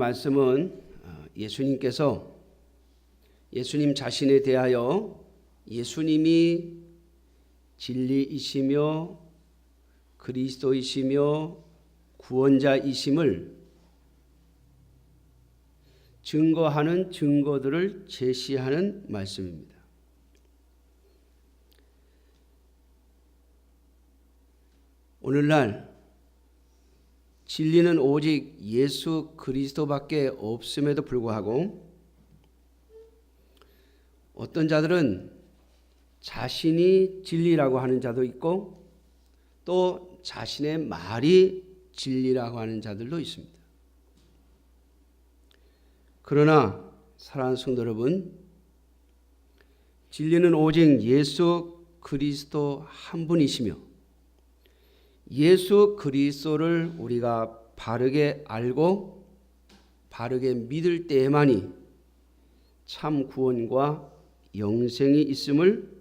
말씀은 예수님께서 예수님 자신에 대하여 예수님이 진리이시며 그리스도이시며 구원자이심을 증거하는 증거들을 제시하는 말씀입니다. 오늘날 진리는 오직 예수 그리스도밖에 없음에도 불구하고 어떤 자들은 자신이 진리라고 하는 자도 있고 또 자신의 말이 진리라고 하는 자들도 있습니다. 그러나 사랑하는 성도 여러분, 진리는 오직 예수 그리스도 한 분이시며 예수 그리스도를 우리가 바르게 알고 바르게 믿을 때에만이 참 구원과 영생이 있음을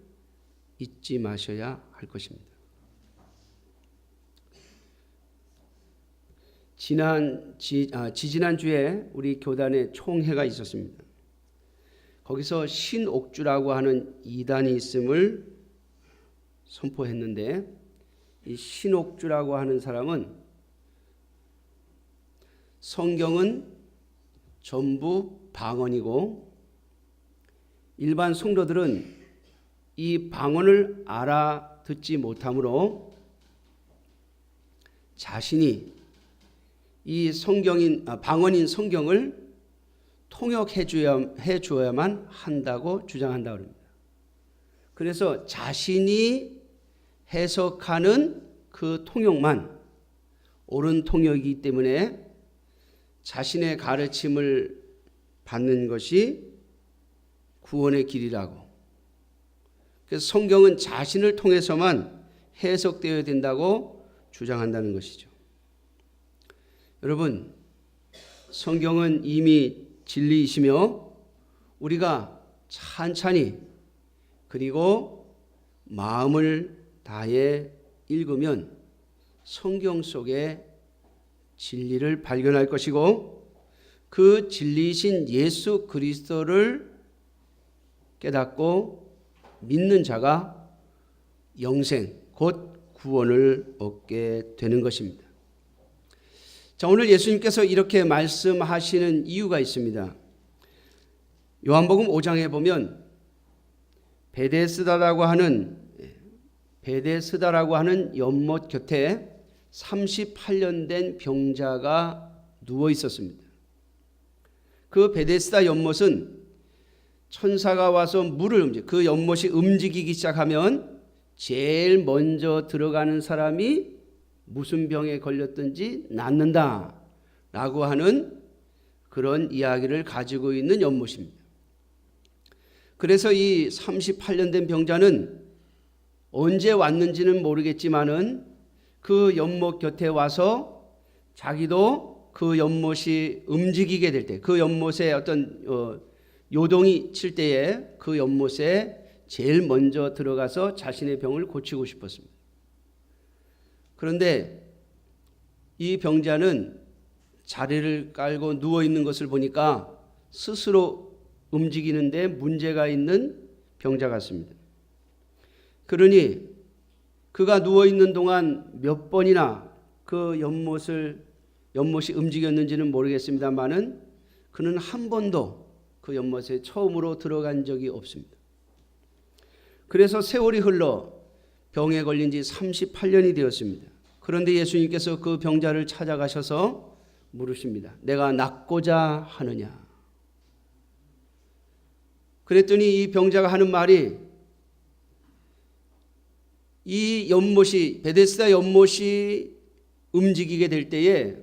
잊지 마셔야 할 것입니다. 지지난 주에 우리 교단에 총회가 있었습니다. 거기서 신옥주라고 하는 이단이 있음을 선포했는데 이 신옥주라고 하는 사람은 성경은 전부 방언이고 일반 성도들은 이 방언을 알아듣지 못하므로 자신이 이 방언인 성경을 통역해 주어야만 한다고 주장한다고 합니다. 그래서 자신이 해석하는 그 통역만 옳은 통역이기 때문에 자신의 가르침을 받는 것이 구원의 길이라고. 그래서 성경은 자신을 통해서만 해석되어야 된다고 주장한다는 것이죠. 여러분, 성경은 이미 진리이시며 우리가 찬찬히 그리고 마음을 다해 읽으면 성경 속에 진리를 발견할 것이고 그 진리이신 예수 그리스도를 깨닫고 믿는 자가 영생, 곧 구원을 얻게 되는 것입니다. 자, 오늘 예수님께서 이렇게 말씀하시는 이유가 있습니다. 요한복음 5장에 보면 베데스다라고 하는 연못 곁에 38년 된 병자가 누워 있었습니다. 그 베데스다 연못은 천사가 와서 그 연못이 움직이기 시작하면 제일 먼저 들어가는 사람이 무슨 병에 걸렸든지 낫는다 라고 하는 그런 이야기를 가지고 있는 연못입니다. 그래서 이 38년 된 병자는 언제 왔는지는 모르겠지만은 그 연못 곁에 와서 자기도 그 연못이 움직이게 될 때, 그 연못에 어떤 요동이 칠 때에 그 연못에 제일 먼저 들어가서 자신의 병을 고치고 싶었습니다. 그런데 이 병자는 자리를 깔고 누워 있는 것을 보니까 스스로 움직이는데 문제가 있는 병자 같습니다. 그러니 그가 누워 있는 동안 몇 번이나 그 연못이 움직였는지는 모르겠습니다만은 그는 한 번도 그 연못에 처음으로 들어간 적이 없습니다. 그래서 세월이 흘러 병에 걸린 지 38년이 되었습니다. 그런데 예수님께서 그 병자를 찾아가셔서 물으십니다. 내가 낫고자 하느냐? 그랬더니 이 병자가 하는 말이 이 연못이 베데스다 연못이 움직이게 될 때에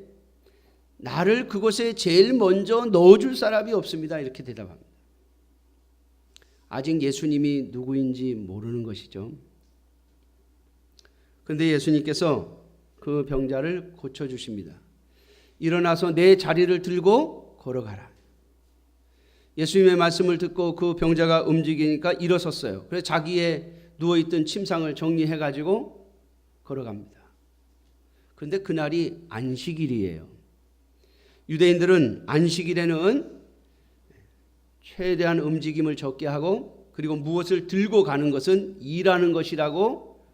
나를 그곳에 제일 먼저 넣어줄 사람이 없습니다. 이렇게 대답합니다. 아직 예수님이 누구인지 모르는 것이죠. 그런데 예수님께서 그 병자를 고쳐주십니다. 일어나서 내 자리를 들고 걸어가라. 예수님의 말씀을 듣고 그 병자가 움직이니까 일어섰어요. 그래서 자기의 누워있던 침상을 정리해가지고 걸어갑니다. 그런데 그날이 안식일이에요. 유대인들은 안식일에는 최대한 움직임을 적게 하고 그리고 무엇을 들고 가는 것은 일하는 것이라고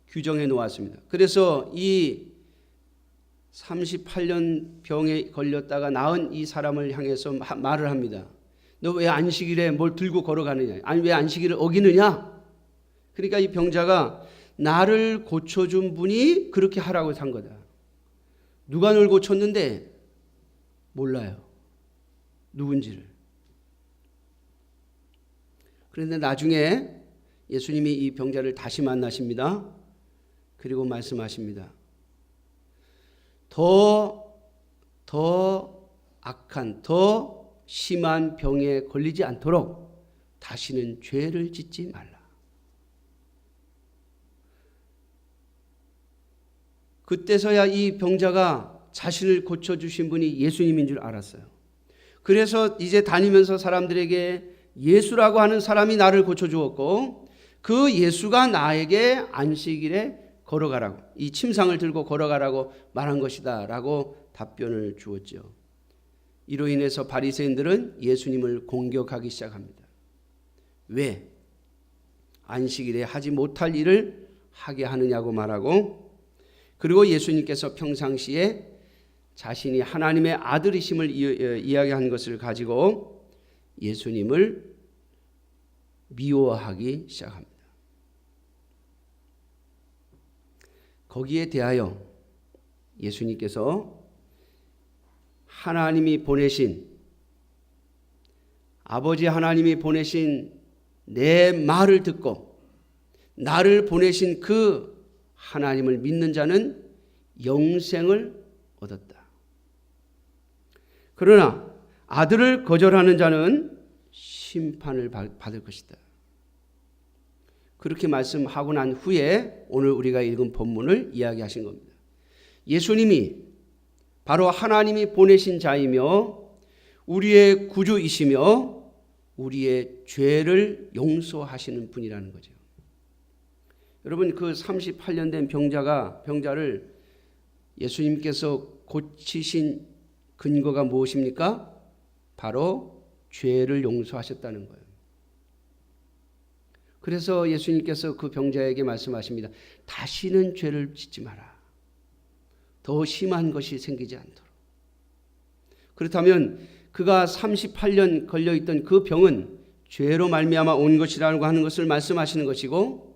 규정해 놓았습니다. 그래서 이 38년 병에 걸렸다가 나은 이 사람을 향해서 말을 합니다. 너 왜 안식일에 뭘 들고 걸어가느냐? 아니 왜 안식일을 어기느냐? 그러니까 이 병자가 나를 고쳐준 분이 그렇게 하라고 한 거다. 누가 널 고쳤는데? 몰라요. 누군지를. 그런데 나중에 예수님이 이 병자를 다시 만나십니다. 그리고 말씀하십니다. 더 악한, 더 심한 병에 걸리지 않도록 다시는 죄를 짓지 말라. 그때서야 이 병자가 자신을 고쳐주신 분이 예수님인 줄 알았어요. 그래서 이제 다니면서 사람들에게 예수라고 하는 사람이 나를 고쳐주었고 그 예수가 나에게 안식일에 걸어가라고, 이 침상을 들고 걸어가라고 말한 것이다 라고 답변을 주었죠. 이로 인해서 바리새인들은 예수님을 공격하기 시작합니다. 왜? 안식일에 하지 못할 일을 하게 하느냐고 말하고, 그리고 예수님께서 평상시에 자신이 하나님의 아들이심을 이야기한 것을 가지고 예수님을 미워하기 시작합니다. 거기에 대하여 예수님께서 하나님이 보내신, 아버지 하나님이 보내신 내 말을 듣고 나를 보내신 그 하나님을 믿는 자는 영생을 얻었다. 그러나 아들을 거절하는 자는 심판을 받을 것이다. 그렇게 말씀하고 난 후에 오늘 우리가 읽은 본문을 이야기하신 겁니다. 예수님이 바로 하나님이 보내신 자이며 우리의 구주이시며 우리의 죄를 용서하시는 분이라는 거죠. 여러분, 그 38년 된 병자를 예수님께서 고치신 근거가 무엇입니까? 바로 죄를 용서하셨다는 거예요. 그래서 예수님께서 그 병자에게 말씀하십니다. 다시는 죄를 짓지 마라. 더 심한 것이 생기지 않도록. 그렇다면 그가 38년 걸려있던 그 병은 죄로 말미암아 온 것이라고 하는 것을 말씀하시는 것이고,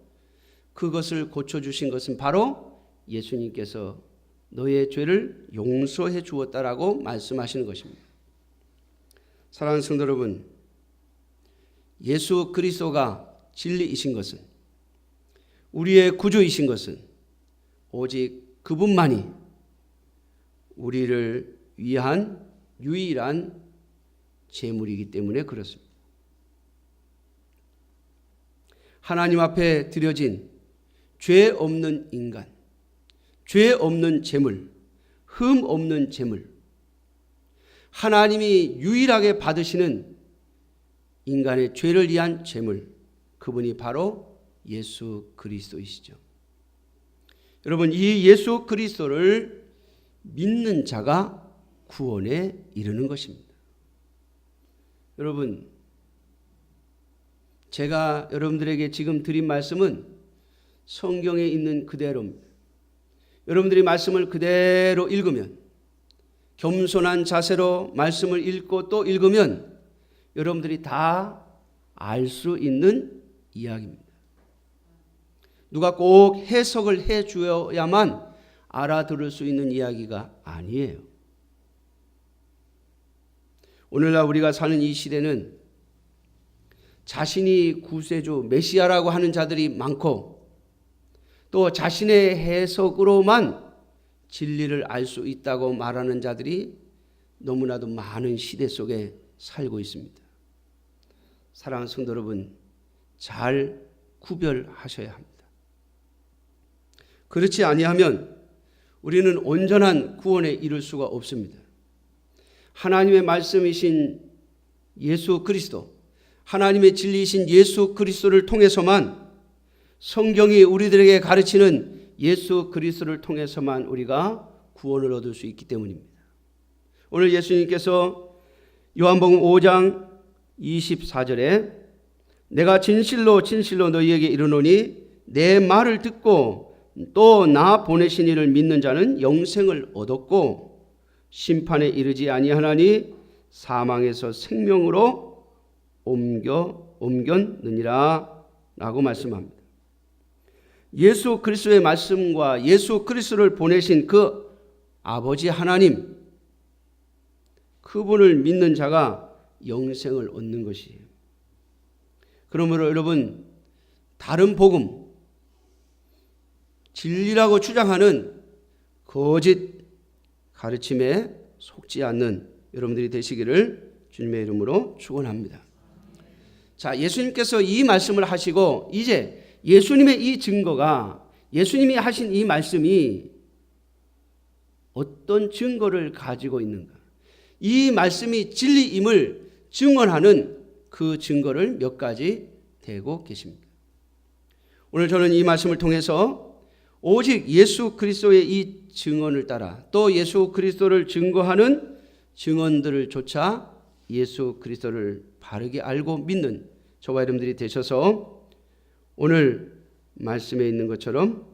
그것을 고쳐주신 것은 바로 예수님께서 너의 죄를 용서해 주었다라고 말씀하시는 것입니다. 사랑하는 성도 여러분, 예수 그리스도가 진리이신 것은, 우리의 구주이신 것은 오직 그분만이 우리를 위한 유일한 제물이기 때문에 그렇습니다. 하나님 앞에 드려진 죄 없는 인간, 죄 없는 제물, 흠 없는 제물, 하나님이 유일하게 받으시는 인간의 죄를 위한 제물, 그분이 바로 예수 그리스도이시죠. 여러분, 이 예수 그리스도를 믿는 자가 구원에 이르는 것입니다. 여러분, 제가 여러분들에게 지금 드린 말씀은 성경에 있는 그대로입니다. 여러분들이 말씀을 그대로 읽으면, 겸손한 자세로 말씀을 읽고 또 읽으면 여러분들이 다 알 수 있는 이야기입니다. 누가 꼭 해석을 해 주어야만 알아들을 수 있는 이야기가 아니에요. 오늘날 우리가 사는 이 시대는 자신이 구세주, 메시아라고 하는 자들이 많고, 또 자신의 해석으로만 진리를 알 수 있다고 말하는 자들이 너무나도 많은 시대 속에 살고 있습니다. 사랑하는 성도 여러분, 잘 구별하셔야 합니다. 그렇지 아니하면 우리는 온전한 구원에 이를 수가 없습니다. 하나님의 말씀이신 예수 그리스도, 하나님의 진리이신 예수 그리스도를 통해서만, 성경이 우리들에게 가르치는 예수 그리스도를 통해서만 우리가 구원을 얻을 수 있기 때문입니다. 오늘 예수님께서 요한복음 5장 24절에 내가 진실로 진실로 너희에게 이르노니 내 말을 듣고 또 나 보내신 이를 믿는 자는 영생을 얻었고 심판에 이르지 아니하나니 사망에서 생명으로 옮겼느니라 라고 말씀합니다. 예수 그리스도의 말씀과 예수 그리스도를 보내신 그 아버지 하나님, 그분을 믿는 자가 영생을 얻는 것이에요. 그러므로 여러분, 다른 복음, 진리라고 주장하는 거짓 가르침에 속지 않는 여러분들이 되시기를 주님의 이름으로 축원합니다. 자, 예수님께서 이 말씀을 하시고 이제 예수님의 이 증거가, 예수님이 하신 이 말씀이 어떤 증거를 가지고 있는가, 이 말씀이 진리임을 증언하는 그 증거를 몇 가지 대고 계십니다. 오늘 저는 이 말씀을 통해서 오직 예수 그리스도의 이 증언을 따라 또 예수 그리스도를 증거하는 증언들을 쫓아 예수 그리스도를 바르게 알고 믿는 저와 여러분들이 되셔서 오늘 말씀에 있는 것처럼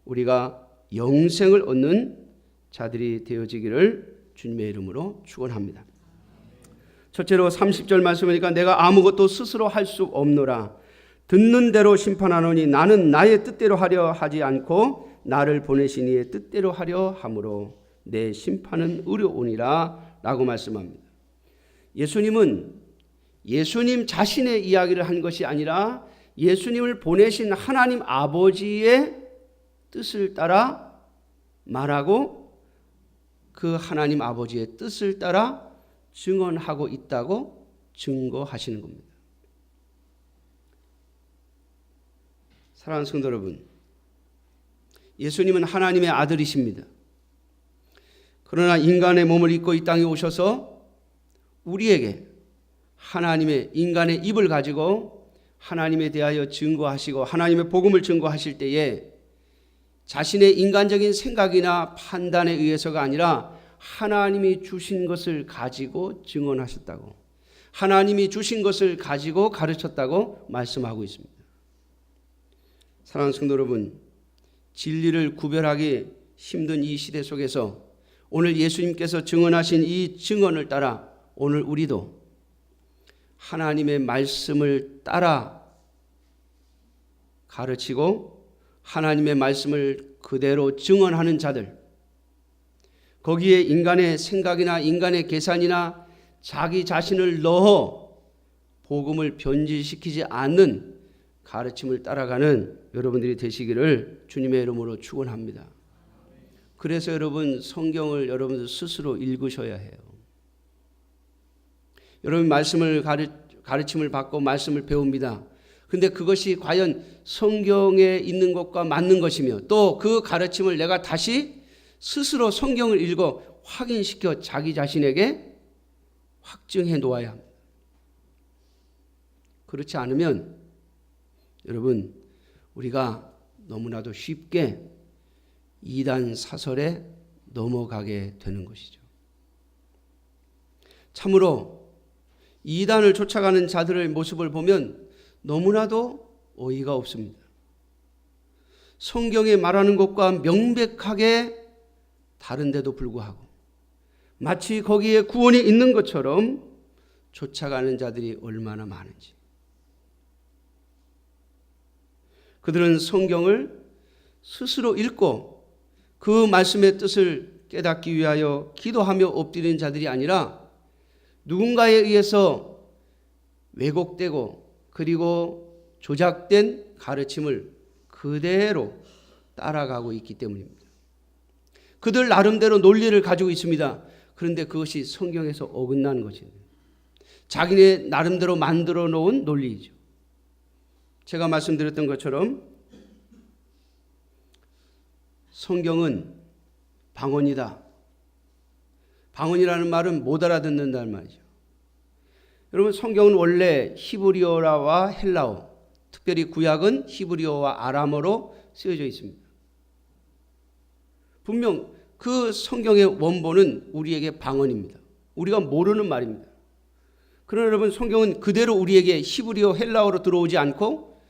우리가 영생을 얻는 자들이 되어지기를 주님의 이름으로 축원합니다. 첫째로 30절 말씀이니까 내가 아무것도 스스로 할 수 없노라. 듣는 대로 심판하노니 나는 나의 뜻대로 하려 하지 않고 나를 보내신 이의 뜻대로 하려 함으로 내 심판은 의로우니라 라고 말씀합니다. 예수님은 예수님 자신의 이야기를 한 것이 아니라 예수님을 보내신 하나님 아버지의 뜻을 따라 말하고 그 하나님 아버지의 뜻을 따라 증언하고 있다고 증거하시는 겁니다. 사랑하는 성도 여러분, 예수님은 하나님의 아들이십니다. 그러나 인간의 몸을 입고 이 땅에 오셔서 우리에게 하나님의 인간의 입을 가지고 하나님에 대하여 증거하시고 하나님의 복음을 증거하실 때에 자신의 인간적인 생각이나 판단에 의해서가 아니라 하나님이 주신 것을 가지고 증언하셨다고, 하나님이 주신 것을 가지고 가르쳤다고 말씀하고 있습니다. 사랑하는 성도 여러분, 진리를 구별하기 힘든 이 시대 속에서 오늘 예수님께서 증언하신 이 증언을 따라 오늘 우리도 하나님의 말씀을 따라 가르치고 하나님의 말씀을 그대로 증언하는 자들, 거기에 인간의 생각이나 인간의 계산이나 자기 자신을 넣어 복음을 변질시키지 않는 가르침을 따라가는 여러분들이 되시기를 주님의 이름으로 축원합니다. 그래서 여러분, 성경을 여러분들 스스로 읽으셔야 해요. 여러분 말씀을 가르침을 받고 말씀을 배웁니다. 그런데 그것이 과연 성경에 있는 것과 맞는 것이며 또 그 가르침을 내가 다시 스스로 성경을 읽어 확인시켜 자기 자신에게 확증해 놓아야 합니다. 그렇지 않으면 여러분, 우리가 너무나도 쉽게 이단 사설에 넘어가게 되는 것이죠. 참으로 이단을 쫓아가는 자들의 모습을 보면 너무나도 어이가 없습니다. 성경에 말하는 것과 명백하게 다른데도 불구하고 마치 거기에 구원이 있는 것처럼 쫓아가는 자들이 얼마나 많은지. 그들은 성경을 스스로 읽고 그 말씀의 뜻을 깨닫기 위하여 기도하며 엎드리는 자들이 아니라 누군가에 의해서 왜곡되고 그리고 조작된 가르침을 그대로 따라가고 있기 때문입니다. 그들 나름대로 논리를 가지고 있습니다. 그런데 그것이 성경에서 어긋나는 것입니다. 자기네 나름대로 만들어 놓은 논리이죠. 제가 말씀드렸던 것처럼 성경은 방언이다. 방언이라는 말은 못 알아듣는다는 말이죠. 여러분, 성경은 원래 히브리어와 헬라어, 특별히 구약은 히브리어와 아람어로 쓰여져 있습니다. 분명 그 성경의 원본은 우리에게 방언입니다. 우리가 모르는 말입니다. 그러나 여러분, 성경은 그대로 우리에게 히브리어 헬라어로 들어오지 않고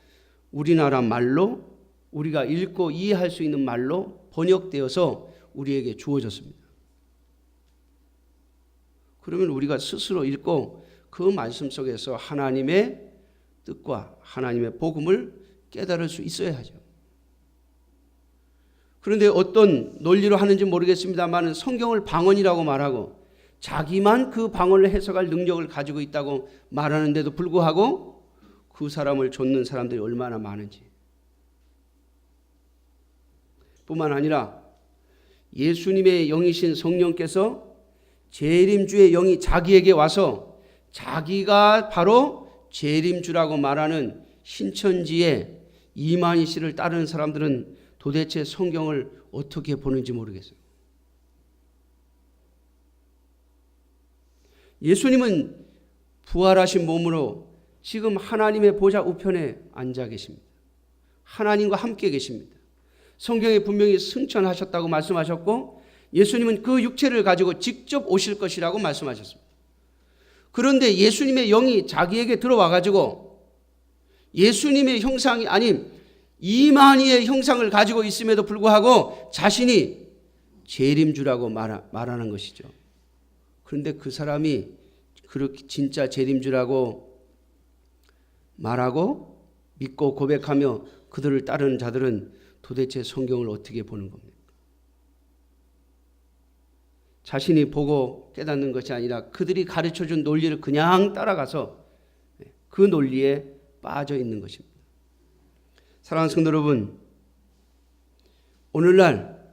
우리나라 말로, 우리가 읽고 이해할 수 있는 말로 번역되어서 우리에게 주어졌습니다. 그러면 우리가 스스로 읽고 그 말씀 속에서 하나님의 뜻과 하나님의 복음을 깨달을 수 있어야 하죠. 그런데 어떤 논리로 하는지 모르겠습니다만 성경을 방언이라고 말하고 자기만 그 방언을 해석할 능력을 가지고 있다고 말하는데도 불구하고 그 사람을 좇는 사람들이 얼마나 많은지. 뿐만 아니라 예수님의 영이신 성령께서 재림주의 영이 자기에게 와서 자기가 바로 재림주라고 말하는 신천지의 이만희 씨를 따르는 사람들은 도대체 성경을 어떻게 보는지 모르겠어요. 예수님은 부활하신 몸으로 지금 하나님의 보좌 우편에 앉아 계십니다. 하나님과 함께 계십니다. 성경에 분명히 승천하셨다고 말씀하셨고 예수님은 그 육체를 가지고 직접 오실 것이라고 말씀하셨습니다. 그런데 예수님의 영이 자기에게 들어와 가지고 예수님의 형상이 아닌 이만희의 형상을 가지고 있음에도 불구하고 자신이 재림주라고 말하는 것이죠. 그런데 그 사람이 그렇게 진짜 재림주라고 말하고 믿고 고백하며 그들을 따르는 자들은 도대체 성경을 어떻게 보는 겁니까? 자신이 보고 깨닫는 것이 아니라 그들이 가르쳐준 논리를 그냥 따라가서 그 논리에 빠져 있는 것입니다. 사랑하는 성도 여러분, 오늘날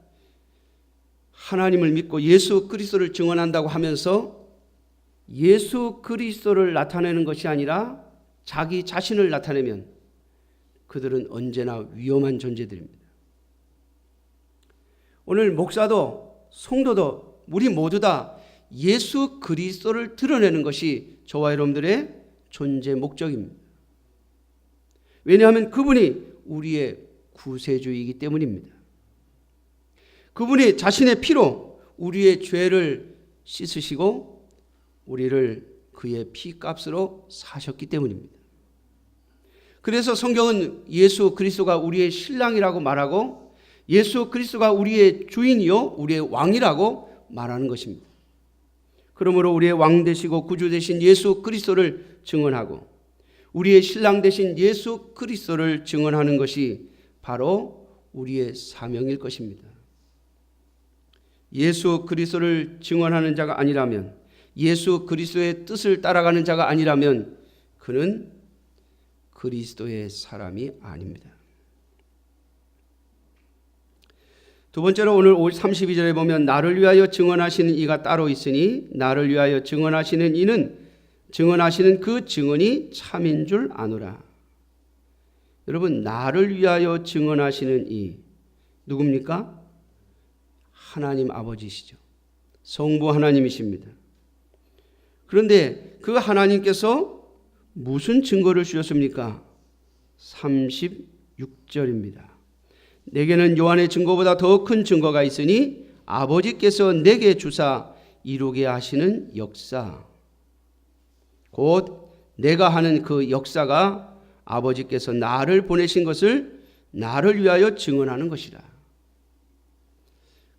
하나님을 믿고 예수 그리스도를 증언한다고 하면서 예수 그리스도를 나타내는 것이 아니라 자기 자신을 나타내면 그들은 언제나 위험한 존재들입니다. 오늘 목사도 성도도 우리 모두 다 예수 그리스도를 드러내는 것이 저와 여러분들의 존재 목적입니다. 왜냐하면 그분이 우리의 구세주이기 때문입니다. 그분이 자신의 피로 우리의 죄를 씻으시고 우리를 그의 피값으로 사셨기 때문입니다. 그래서 성경은 예수 그리스도가 우리의 신랑이라고 말하고 예수 그리스도가 우리의 주인이요 우리의 왕이라고 말하는 것입니다. 그러므로 우리의 왕 되시고 구주 되신 예수 그리스도를 증언하고 우리의 신랑 되신 예수 그리스도를 증언하는 것이 바로 우리의 사명일 것입니다. 예수 그리스도를 증언하는 자가 아니라면, 예수 그리스도의 뜻을 따라가는 자가 아니라면 그는 그리스도의 사람이 아닙니다. 두 번째로 오늘 32절에 보면 나를 위하여 증언하시는 이가 따로 있으니 나를 위하여 증언하시는 이는 증언하시는 그 증언이 참인 줄 아노라. 여러분, 나를 위하여 증언하시는 이 누굽니까? 하나님 아버지시죠. 성부 하나님이십니다. 그런데 그 하나님께서 무슨 증거를 주셨습니까? 36절입니다. 내게는 요한의 증거보다 더 큰 증거가 있으니 아버지께서 내게 주사 이루게 하시는 역사, 곧 내가 하는 그 역사가 아버지께서 나를 보내신 것을 나를 위하여 증언하는 것이라.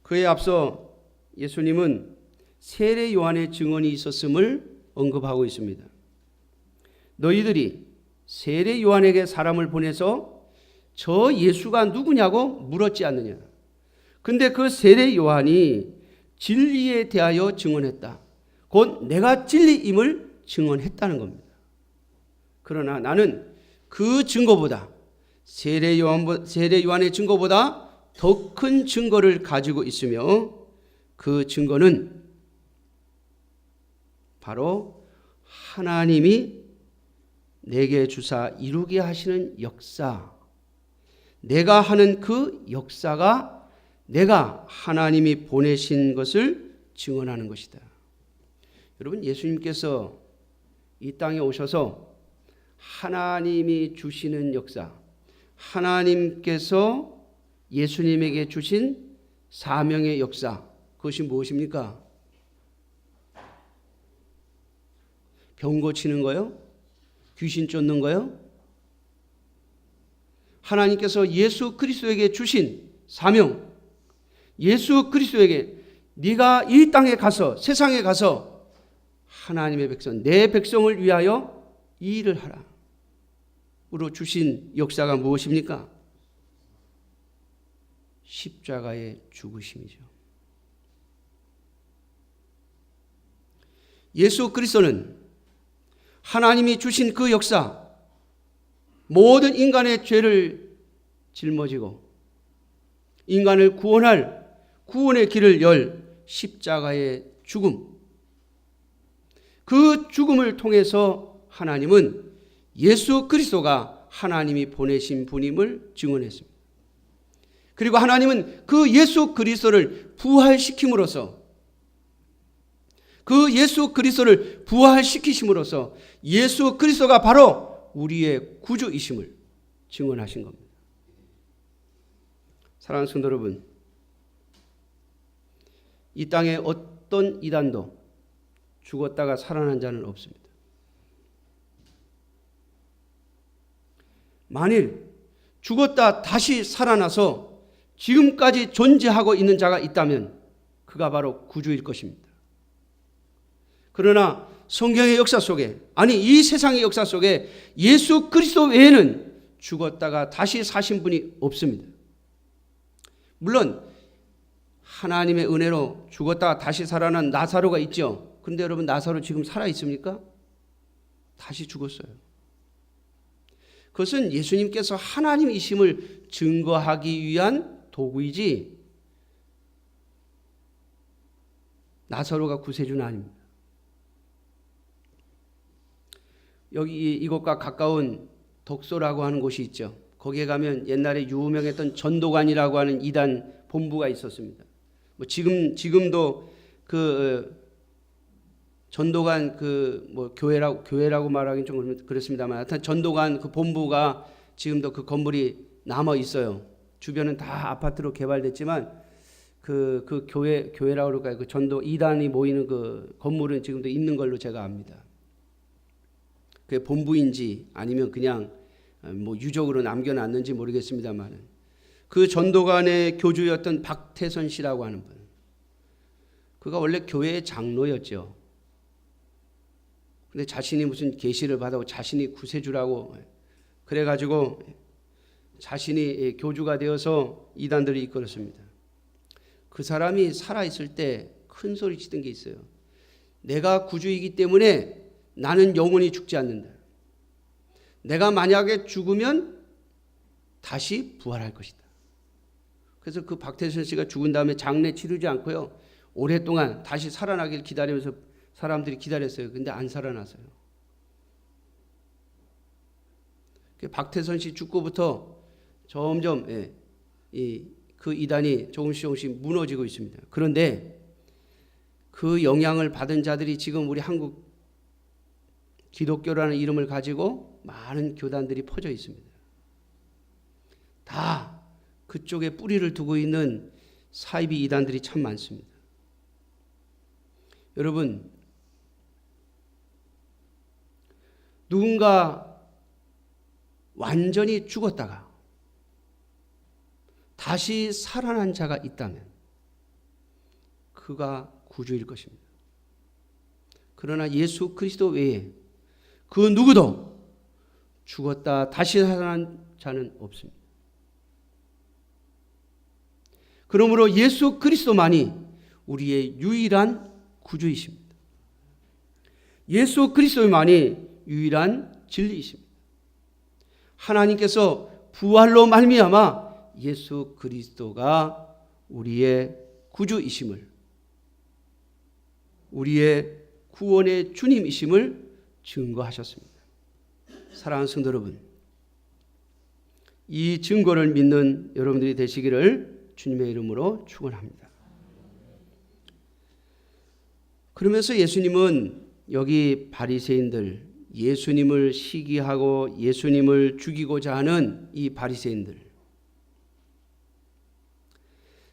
그에 앞서 예수님은 세례 요한의 증언이 있었음을 언급하고 있습니다. 너희들이 세례 요한에게 사람을 보내서 저 예수가 누구냐고 물었지 않느냐. 근데 그 세례 요한이 진리에 대하여 증언했다. 곧 내가 진리임을 증언했다는 겁니다. 그러나 나는 그 증거보다 세례 요한의 증거보다 더 큰 증거를 가지고 있으며 그 증거는 바로 하나님이 내게 주사 이루게 하시는 역사, 내가 하는 그 역사가 내가 하나님이 보내신 것을 증언하는 것이다. 여러분, 예수님께서 이 땅에 오셔서 하나님이 주시는 역사, 하나님께서 예수님에게 주신 사명의 역사, 그것이 무엇입니까? 병 고치는 거요? 귀신 쫓는 거요? 하나님께서 예수 그리스도에게 주신 사명, 예수 그리스도에게 네가 이 땅에 가서 세상에 가서 하나님의 백성, 내 백성을 위하여 이 일을 하라. 으로 주신 역사가 무엇입니까? 십자가의 죽으심이죠. 예수 그리스도는 하나님이 주신 그 역사, 모든 인간의 죄를 짊어지고 인간을 구원할 구원의 길을 열 십자가의 죽음, 그 죽음을 통해서 하나님은 예수 그리스도가 하나님이 보내신 분임을 증언했습니다. 그리고 하나님은 그 예수 그리스도를 부활시킴으로써, 그 예수 그리스도를 부활시키심으로써 예수 그리스도가 바로 우리의 구주이심을 증언하신 겁니다. 사랑하는 성도 여러분, 이 땅에 어떤 이단도 죽었다가 살아난 자는 없습니다. 만일 죽었다 다시 살아나서 지금까지 존재하고 있는 자가 있다면 그가 바로 구주일 것입니다. 그러나 성경의 역사 속에, 아니 이 세상의 역사 속에 예수 그리스도 외에는 죽었다가 다시 사신 분이 없습니다. 물론 하나님의 은혜로 죽었다가 다시 살아난 나사로가 있죠. 그런데 여러분, 나사로 지금 살아 있습니까? 다시 죽었어요. 그것은 예수님께서 하나님이심을 증거하기 위한 도구이지 나사로가 구세주는 아닙니다. 여기 이곳과 가까운 덕소라고 하는 곳이 있죠. 거기에 가면 옛날에 유명했던 전도관이라고 하는 이단 본부가 있었습니다. 뭐 지금도 그 전도관 교회라고 말하기는 좀 그렇습니다만, 하여튼 전도관 그 본부가 지금도 그 건물이 남아 있어요. 주변은 다 아파트로 개발됐지만 그 교회라고 그럴까요? 그 전도 이단이 모이는 그 건물은 지금도 있는 걸로 제가 압니다. 그게 본부인지 아니면 그냥 뭐 유적으로 남겨놨는지 모르겠습니다만, 그 전도관의 교주였던 박태선 씨라고 하는 분, 그가 원래 교회의 장로였죠. 근데 자신이 무슨 계시를 받아고 자신이 구세주라고 그래가지고 자신이 교주가 되어서 이단들을 이끌었습니다. 그 사람이 살아있을 때 큰 소리 치던 게 있어요. 내가 구주이기 때문에 나는 영원히 죽지 않는다. 내가 만약에 죽으면 다시 부활할 것이다. 그래서 그 박태선 씨가 죽은 다음에 장례 치르지 않고요, 오랫동안 다시 살아나길 기다리면서 사람들이 기다렸어요. 근데 안 살아났어요. 박태선 씨 죽고부터 점점 그 이단이 조금씩 무너지고 있습니다. 그런데 그 영향을 받은 자들이 지금 우리 한국 기독교라는 이름을 가지고 많은 교단들이 퍼져 있습니다. 다 그쪽에 뿌리를 두고 있는 사이비 이단들이 참 많습니다. 여러분, 누군가 완전히 죽었다가 다시 살아난 자가 있다면 그가 구주일 것입니다. 그러나 예수 그리스도 외에 그 누구도 죽었다 다시 살아난 자는 없습니다. 그러므로 예수 그리스도만이 우리의 유일한 구주이십니다. 예수 그리스도만이 유일한 진리이십니다. 하나님께서 부활로 말미암아 예수 그리스도가 우리의 구주이심을, 우리의 구원의 주님이심을 증거하셨습니다. 사랑하는 성도 여러분, 이 증거를 믿는 여러분들이 되시기를 주님의 이름으로 축원합니다. 그러면서 예수님은 여기 바리새인들, 예수님을 시기하고 예수님을 죽이고자 하는 이 바리새인들,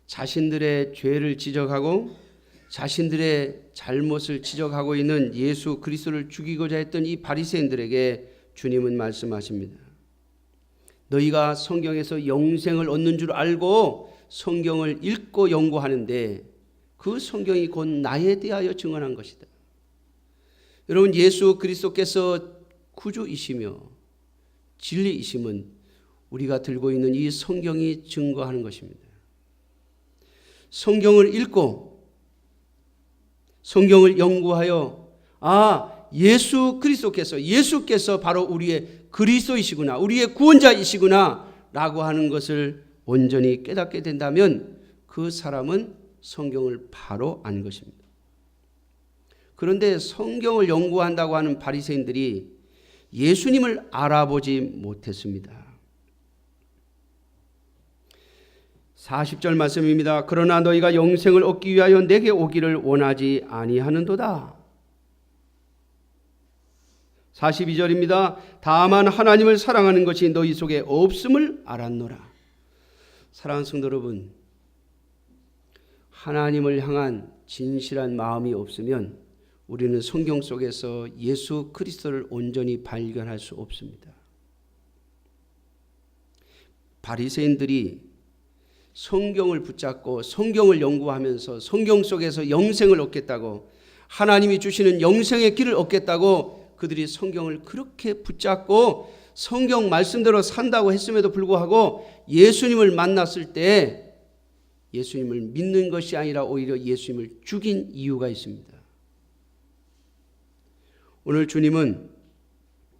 자신들의 죄를 지적하고 자신들의 잘못을 지적하고 있는 예수 그리스도를 죽이고자 했던 이 바리새인들에게 주님은 말씀하십니다. 너희가 성경에서 영생을 얻는 줄 알고 성경을 읽고 연구하는데 그 성경이 곧 나에 대하여 증언한 것이다. 여러분, 예수 그리스도께서 구주이시며 진리이심은 우리가 들고 있는 이 성경이 증거하는 것입니다. 성경을 읽고 성경을 연구하여 예수께서 바로 우리의 그리스도이시구나, 우리의 구원자이시구나 라고 하는 것을 온전히 깨닫게 된다면 그 사람은 성경을 바로 안 것입니다. 그런데 성경을 연구한다고 하는 바리새인들이 예수님을 알아보지 못했습니다. 40절 말씀입니다. 그러나 너희가 영생을 얻기 위하여 내게 오기를 원하지 아니하는도다. 42절입니다. 다만 하나님을 사랑하는 것이 너희 속에 없음을 알았노라. 사랑하는 성도 여러분, 하나님을 향한 진실한 마음이 없으면 우리는 성경 속에서 예수 그리스도를 온전히 발견할 수 없습니다. 바리새인들이 성경을 붙잡고 성경을 연구하면서 성경 속에서 영생을 얻겠다고, 하나님이 주시는 영생의 길을 얻겠다고 그들이 성경을 그렇게 붙잡고 성경 말씀대로 산다고 했음에도 불구하고 예수님을 만났을 때 예수님을 믿는 것이 아니라 오히려 예수님을 죽인 이유가 있습니다. 오늘 주님은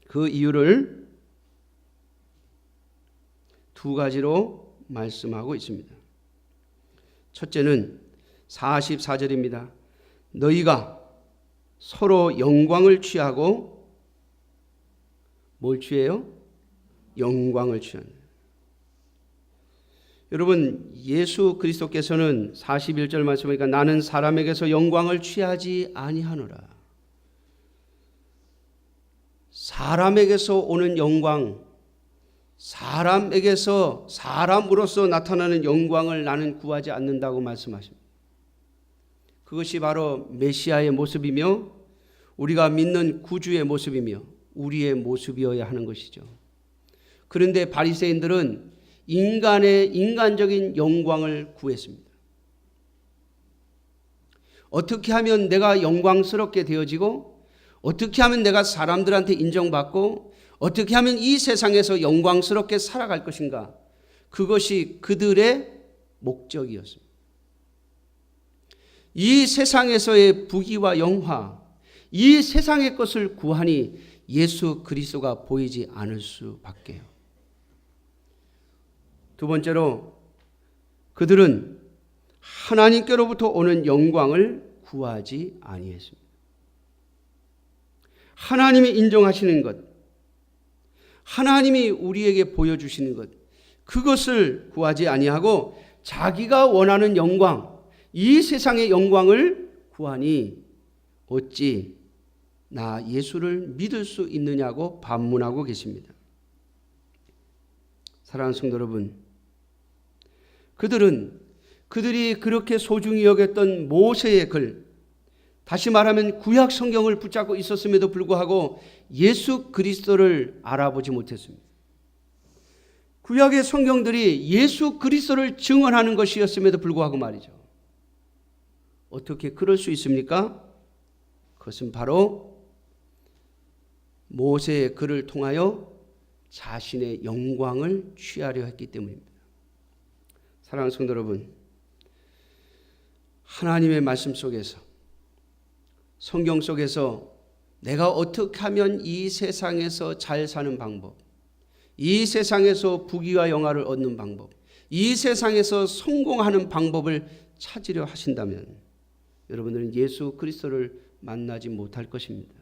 그 이유를 두 가지로 말씀하고 있습니다. 첫째는 44절입니다. 너희가 서로 영광을 취하고, 뭘 취해요? 영광을 취한다. 여러분, 예수 그리스도께서는 41절 말씀하니까 나는 사람에게서 영광을 취하지 아니하노라. 사람에게서 오는 영광, 사람에게서 사람으로서 나타나는 영광을 나는 구하지 않는다고 말씀하십니다. 그것이 바로 메시아의 모습이며 우리가 믿는 구주의 모습이며 우리의 모습이어야 하는 것이죠. 그런데 바리새인들은 인간적인 영광을 구했습니다. 어떻게 하면 내가 영광스럽게 되어지고, 어떻게 하면 내가 사람들한테 인정받고, 어떻게 하면 이 세상에서 영광스럽게 살아갈 것인가? 그것이 그들의 목적이었습니다. 이 세상에서의 부귀와 영화, 이 세상의 것을 구하니 예수 그리스도가 보이지 않을 수밖에요. 두 번째로 그들은 하나님께로부터 오는 영광을 구하지 아니했습니다. 하나님이 인정하시는 것, 하나님이 우리에게 보여주시는 것, 그것을 구하지 아니하고 자기가 원하는 영광, 이 세상의 영광을 구하니 어찌 나 예수를 믿을 수 있느냐고 반문하고 계십니다. 사랑하는 성도 여러분, 그들이 그렇게 소중히 여겼던 모세의 글, 다시 말하면 구약 성경을 붙잡고 있었음에도 불구하고 예수 그리스도를 알아보지 못했습니다. 구약의 성경들이 예수 그리스도를 증언하는 것이었음에도 불구하고 말이죠. 어떻게 그럴 수 있습니까? 그것은 바로 모세의 글을 통하여 자신의 영광을 취하려 했기 때문입니다. 사랑하는 성도 여러분, 하나님의 말씀 속에서, 성경 속에서 내가 어떻게 하면 이 세상에서 잘 사는 방법, 이 세상에서 부귀와 영화를 얻는 방법, 이 세상에서 성공하는 방법을 찾으려 하신다면 여러분들은 예수 그리스도를 만나지 못할 것입니다.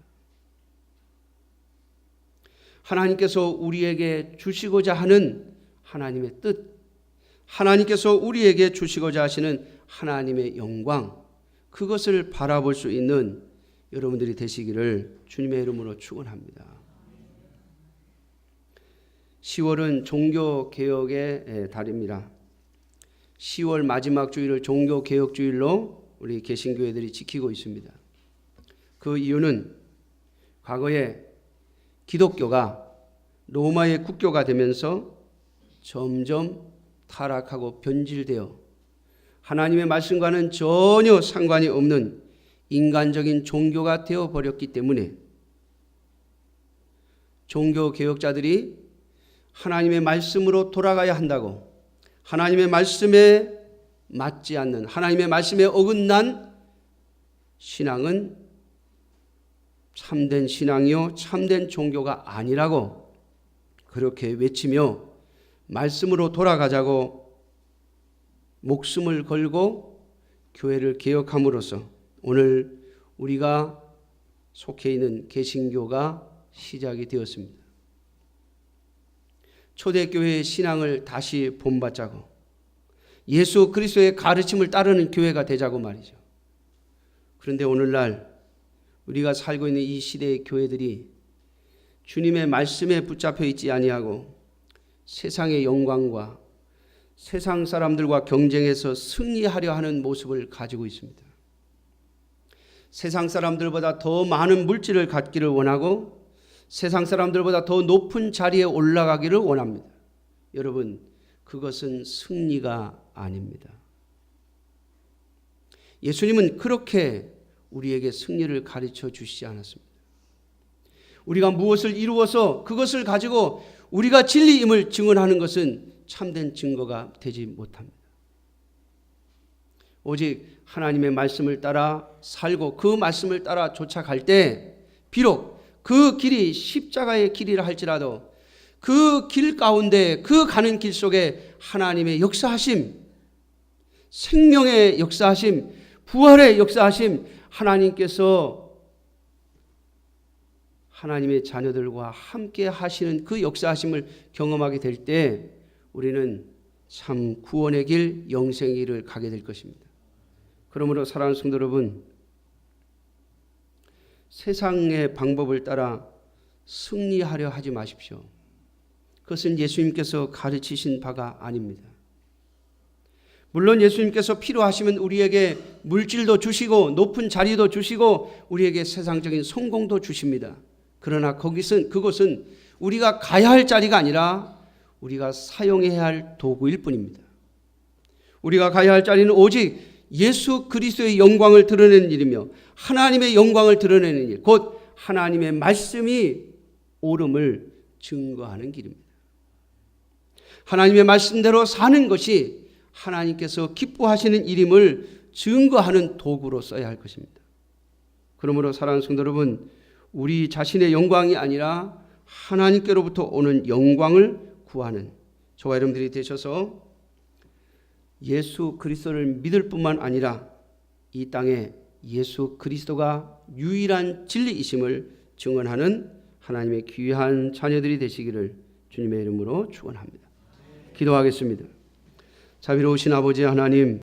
하나님께서 우리에게 주시고자 하는 하나님의 뜻, 하나님께서 우리에게 주시고자 하시는 하나님의 영광, 그것을 바라볼 수 있는 여러분들이 되시기를 주님의 이름으로 축원합니다. 10월은 종교개혁의 달입니다. 10월 마지막 주일을 종교개혁주일로 우리 개신교회들이 지키고 있습니다. 그 이유는 과거에 기독교가 로마의 국교가 되면서 점점 타락하고 변질되어 하나님의 말씀과는 전혀 상관이 없는 인간적인 종교가 되어버렸기 때문에 종교개혁자들이 하나님의 말씀으로 돌아가야 한다고, 하나님의 말씀에 맞지 않는, 하나님의 말씀에 어긋난 신앙은 참된 신앙이요 참된 종교가 아니라고 그렇게 외치며 말씀으로 돌아가자고 목숨을 걸고 교회를 개혁함으로써 오늘 우리가 속해 있는 개신교가 시작이 되었습니다. 초대교회의 신앙을 다시 본받자고 예수 그리스도의 가르침을 따르는 교회가 되자고 말이죠. 그런데 오늘날 우리가 살고 있는 이 시대의 교회들이 주님의 말씀에 붙잡혀 있지 아니하고 세상의 영광과 세상 사람들과 경쟁해서 승리하려 하는 모습을 가지고 있습니다. 세상 사람들보다 더 많은 물질을 갖기를 원하고 세상 사람들보다 더 높은 자리에 올라가기를 원합니다. 여러분, 그것은 승리가 아닙니다. 예수님은 그렇게 우리에게 승리를 가르쳐 주시지 않았습니다. 우리가 무엇을 이루어서 그것을 가지고 우리가 진리임을 증언하는 것은 참된 증거가 되지 못합니다. 오직 하나님의 말씀을 따라 살고 그 말씀을 따라 쫓아갈 때 비록 그 길이 십자가의 길이라 할지라도 그 길 가운데 그 가는 길 속에 하나님의 역사하심, 생명의 역사하심, 부활의 역사하심, 하나님께서 하나님의 자녀들과 함께 하시는 그 역사하심을 경험하게 될 때 우리는 참 구원의 길, 영생의 길을 가게 될 것입니다. 그러므로 사랑하는 성도 여러분, 세상의 방법을 따라 승리하려 하지 마십시오. 그것은 예수님께서 가르치신 바가 아닙니다. 물론 예수님께서 필요하시면 우리에게 물질도 주시고 높은 자리도 주시고 우리에게 세상적인 성공도 주십니다. 그러나 그것은 우리가 가야 할 자리가 아니라 우리가 사용해야 할 도구일 뿐입니다. 우리가 가야 할 자리는 오직 예수 그리스도의 영광을 드러내는 일이며 하나님의 영광을 드러내는 일, 곧 하나님의 말씀이 옳음을 증거하는 길입니다. 하나님의 말씀대로 사는 것이 하나님께서 기뻐하시는 일임을 증거하는 도구로 써야 할 것입니다. 그러므로 사랑하는 성도 여러분, 우리 자신의 영광이 아니라 하나님께로부터 오는 영광을 구하는 저와 여러분들이 되셔서 예수 그리스도를 믿을 뿐만 아니라 이 땅에 예수 그리스도가 유일한 진리이심을 증언하는 하나님의 귀한 자녀들이 되시기를 주님의 이름으로 축원합니다. 기도하겠습니다. 자비로우신 아버지 하나님,